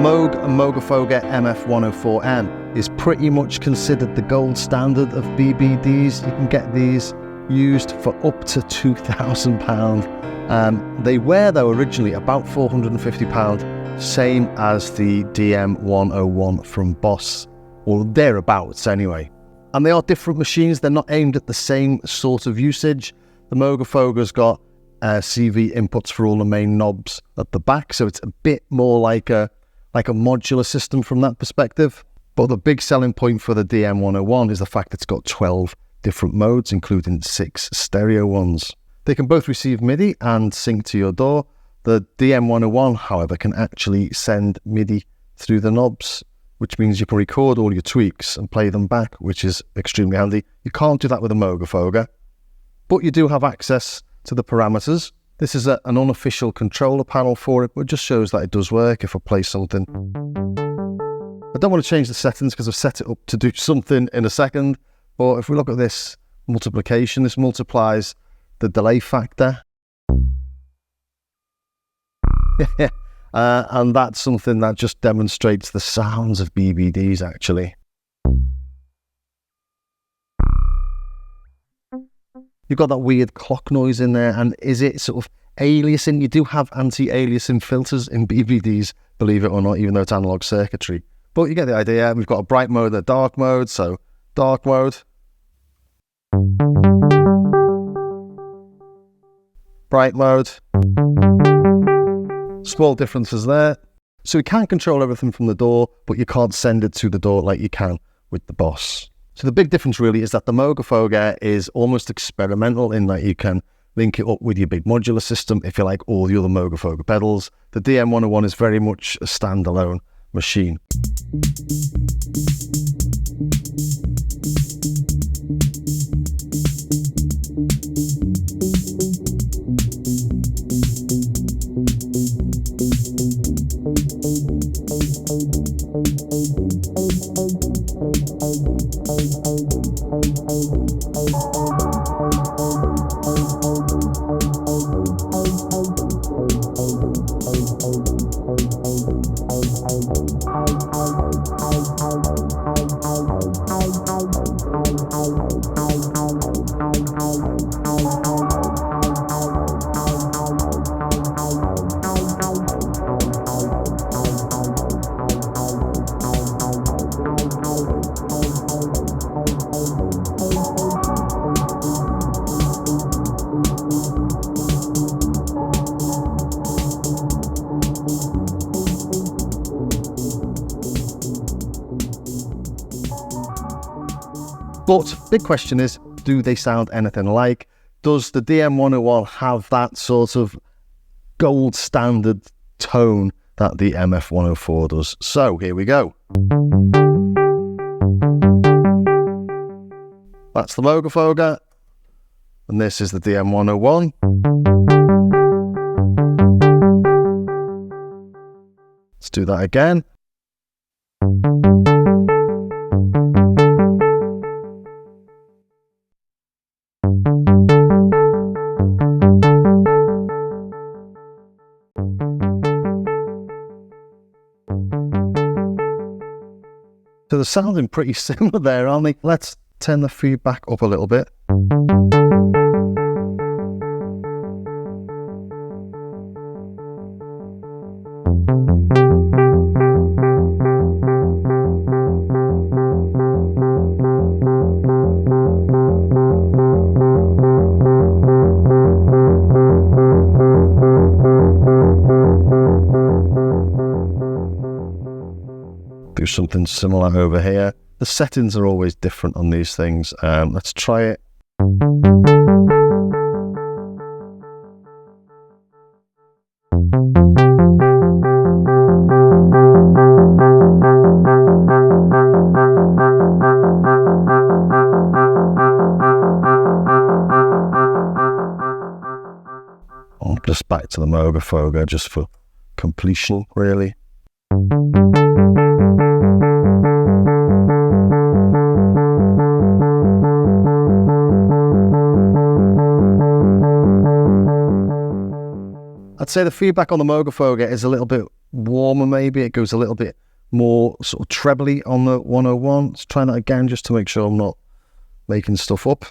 Moog and MoogerFooger MF104M is pretty much considered the gold standard of BBDs. You can get these used for up to £2,000. They were, though, originally about £450, same as the Dm101 from Boss, or thereabouts anyway. And they are different machines. They're not aimed at the same sort of usage. The MoogerFooger's got CV inputs for all the main knobs at the back, so it's a bit more like a modular system from that perspective. But the big selling point for the Dm101 is the fact it's got 12 different modes, including 6 stereo ones. They can both receive MIDI and sync to your DAW. The Dm101, however, can actually send MIDI through the knobs, which means you can record all your tweaks and play them back, which is extremely handy. You can't do that with a MoogerFooger, but you do have access to the parameters. This is an unofficial controller panel for it, but it just shows that it does work if I play something. I don't want to change the settings because I've set it up to do something in a second, but if we look at this multiplication, this multiplies the delay factor. And that's something that just demonstrates the sounds of BBDs, actually. You've got that weird clock noise in there, and is it sort of aliasing? You do have anti-aliasing filters in BBDs, believe it or not, even though it's analog circuitry. But you get the idea. We've got a bright mode and a dark mode, so dark mode. Bright mode. Small differences there. So you can control everything from the DAW, but you can't send it to the DAW like you can with the Boss. So the big difference really is that the MoogerFooger is almost experimental in that you can link it up with your big modular system, if you like, all the other MoogerFooger pedals. The Dm101 is very much a standalone machine. But big question is, do they sound anything alike? Does the Dm101 have that sort of gold standard tone that the MF104 does? So here we go. That's the MoogerFooger, and this is the Dm101. Let's do that again. So they're sounding pretty similar there, aren't they? Let's turn the feedback up a little bit. Do something similar over here. The settings are always different on these things. Let's try it. Just back to the MoogerFooger just for completion, really. I'd say the feedback on the MoogerFooger is a little bit warmer maybe. It goes a little bit more sort of trebly on the 101. Let's try that again just to make sure I'm not making stuff up.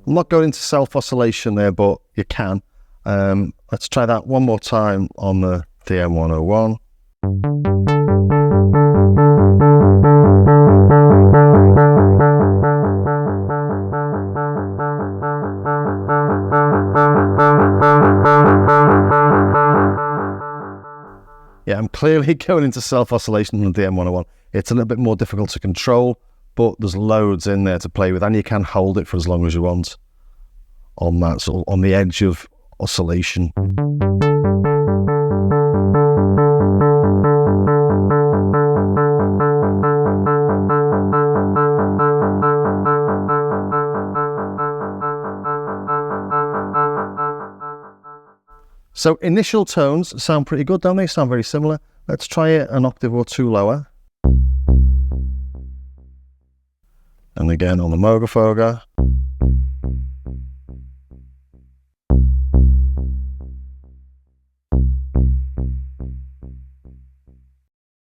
I'm not going into self-oscillation there, but you can. Let's try that one more time on the DM101. Yeah, I'm clearly going into self-oscillation on the DM101. It's a little bit more difficult to control, but there's loads in there to play with, and you can hold it for as long as you want on that sort of on the edge of oscillation. So initial tones sound pretty good, don't they? Sound very similar. Let's try it an octave or two lower. And again on the MoogerFooger.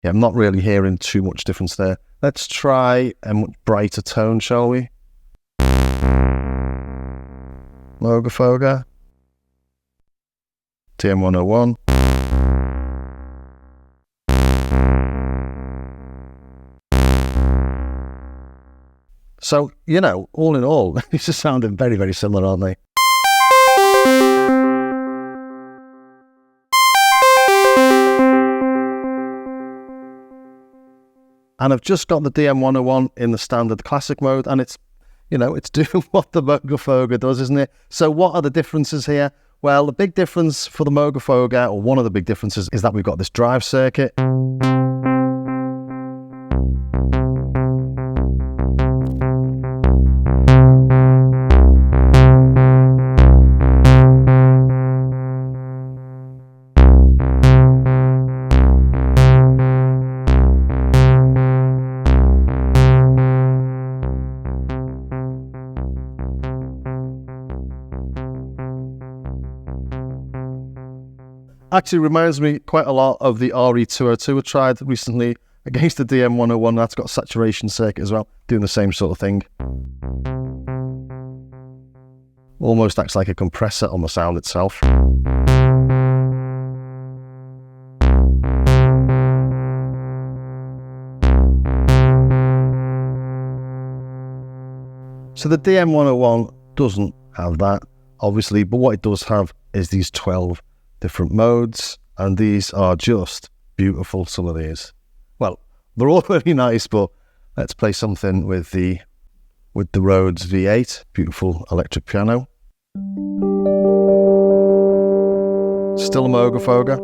Yeah, I'm not really hearing too much difference there. Let's try a much brighter tone, shall we? MoogerFooger. DM101. So, you know, all in all, these are sounding very, very similar, aren't they? And I've just got the DM101 in the standard classic mode, and it's, you know, it's doing what the MoogerFooger does, isn't it? So what are the differences here? Well, the big difference for the MoogerFooger, or one of the big differences, is that we've got this drive circuit. Actually reminds me quite a lot of the RE202 I tried recently against the DM101. That's got a saturation circuit as well, doing the same sort of thing. Almost acts like a compressor on the sound itself. So the DM101 doesn't have that, obviously, but what it does have is these 12 different modes, and these are just beautiful, some of these. Well, they're all really nice, but let's play something with the Rhodes V8, beautiful electric piano. Still a MoogerFooger.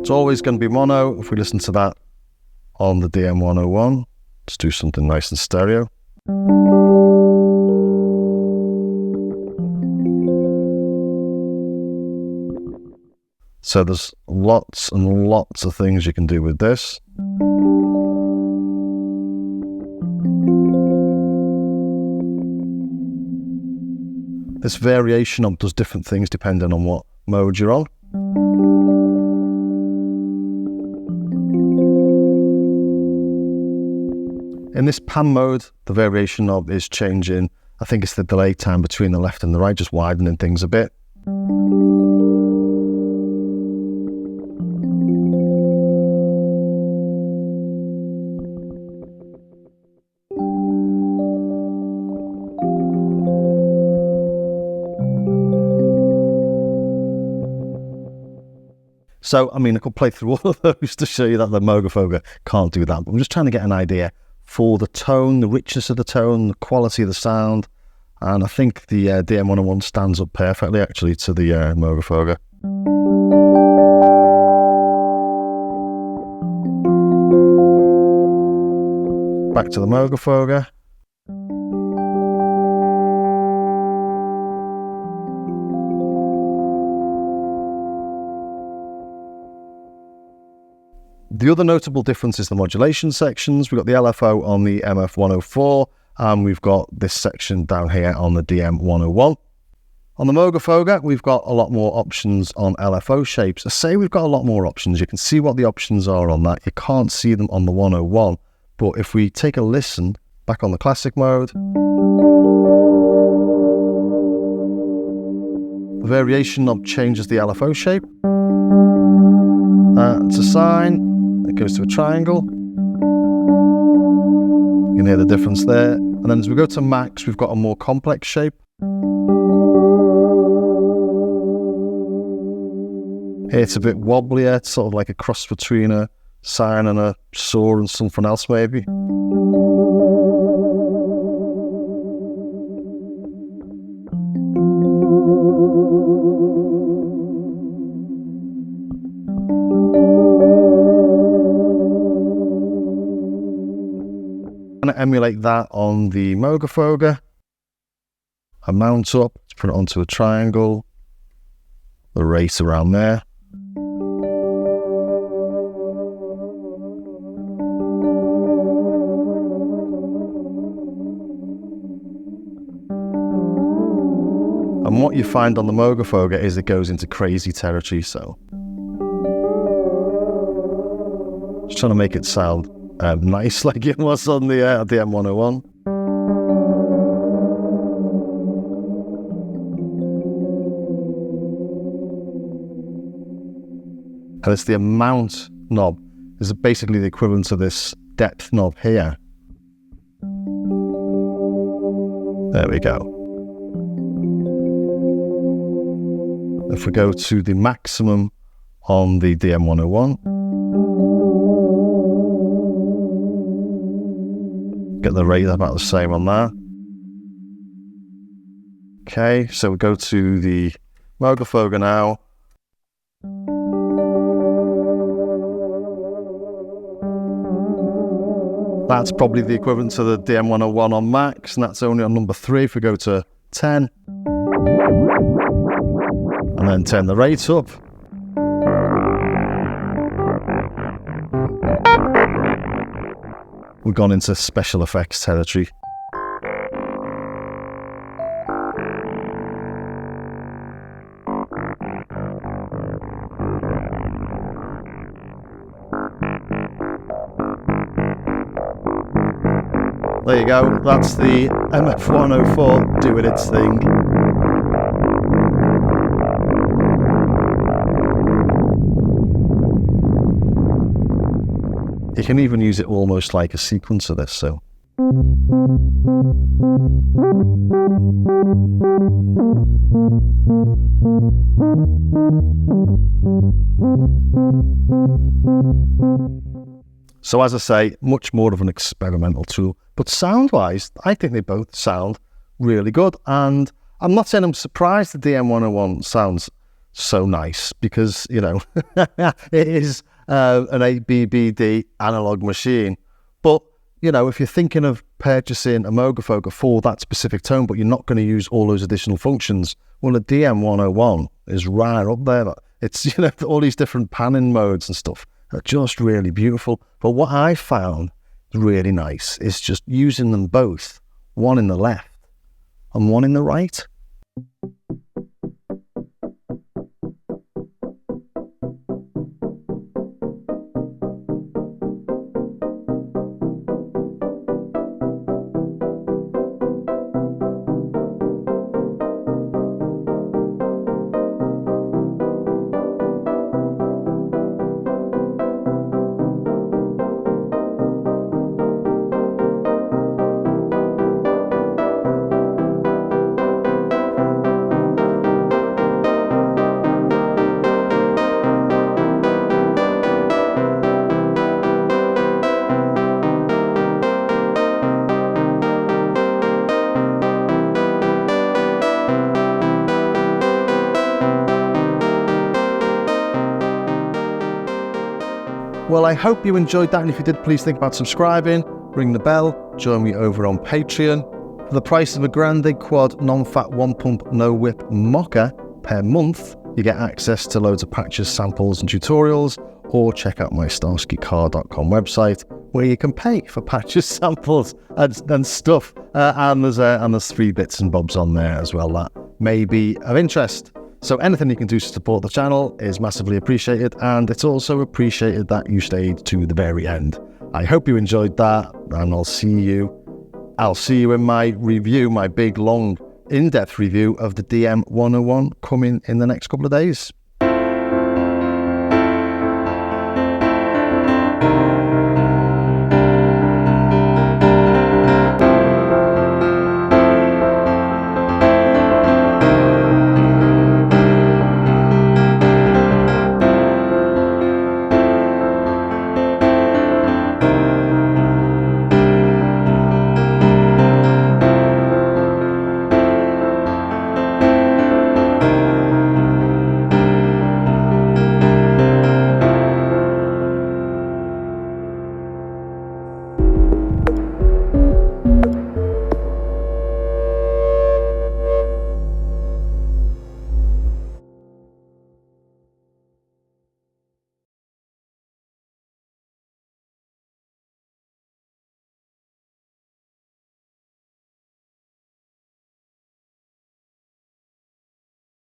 It's always going to be mono. If we listen to that on the DM101, let's do something nice and stereo. So there's lots and lots of things you can do with this. This variation does different things depending on what mode you're on. In this pan mode, the variation knob is changing. I think it's the delay time between the left and the right, just widening things a bit. So, I mean, I could play through all of those to show you that the MoogerFooger can't do that. But I'm just trying to get an idea for the tone, the richness of the tone, the quality of the sound. And I think the DM101 stands up perfectly, actually, to the MoogerFooger. back to the MoogerFooger. The other notable difference is the modulation sections. We've got the LFO on the MF104, and we've got this section down here on the DM101. On the MoogerFooger, we've got a lot more options on LFO shapes. I say we've got a lot more options. You can see what the options are on that. You can't see them on the 101. But if we take a listen, back on the classic mode, the variation knob changes the LFO shape. It's a sine. It goes to a triangle. You can hear the difference there. And then as we go to max, we've got a more complex shape. Here it's a bit wobblier. It's sort of like a cross between a sine and a saw and something else maybe. I'm going to emulate that on the MoogerFooger. I mount up, put it onto a triangle, the rate around there. And what you find on the MoogerFooger is it goes into crazy territory, so just trying to make it sound nice like it was on the M101. And it's the amount knob. This is basically the equivalent to this depth knob here. There we go. If we go to the maximum on the DM101, get the rate about the same on that. Okay, so we go to the MoogerFooger now. That's probably the equivalent to the DM101 on max, and that's only on number 3. If we go to 10, and then turn the rate up, we've gone into special effects territory. There you go, that's the MF104 doing its thing. You can even use it almost like a sequencer, this, so. So as I say, much more of an experimental tool, but sound-wise, I think they both sound really good. And I'm not saying I'm surprised the DM101 sounds so nice, because, you know, it is an ABBD analog machine. But, you know, if you're thinking of purchasing a MoogerFooger for that specific tone, but you're not going to use all those additional functions, well, the DM101 is right up there. It's, you know, all these different panning modes and stuff are just really beautiful. But what I found really nice is just using them both, one in the left and one in the right. Well, I hope you enjoyed that, and if you did, please think about subscribing. ring the bell, join me over on Patreon. For the price of a Grande Quad non-fat 1-pump no-whip mocker per month, you get access to loads of patches, samples and tutorials, or check out my starskycar.com website where you can pay for patches, samples and stuff. And there's 3 bits and bobs on there as well that may be of interest. So anything you can do to support the channel is massively appreciated, and it's also appreciated that you stayed to the very end. I hope you enjoyed that, and I'll see you in my review, my big, long, in-depth review of the DM101 coming in the next couple of days.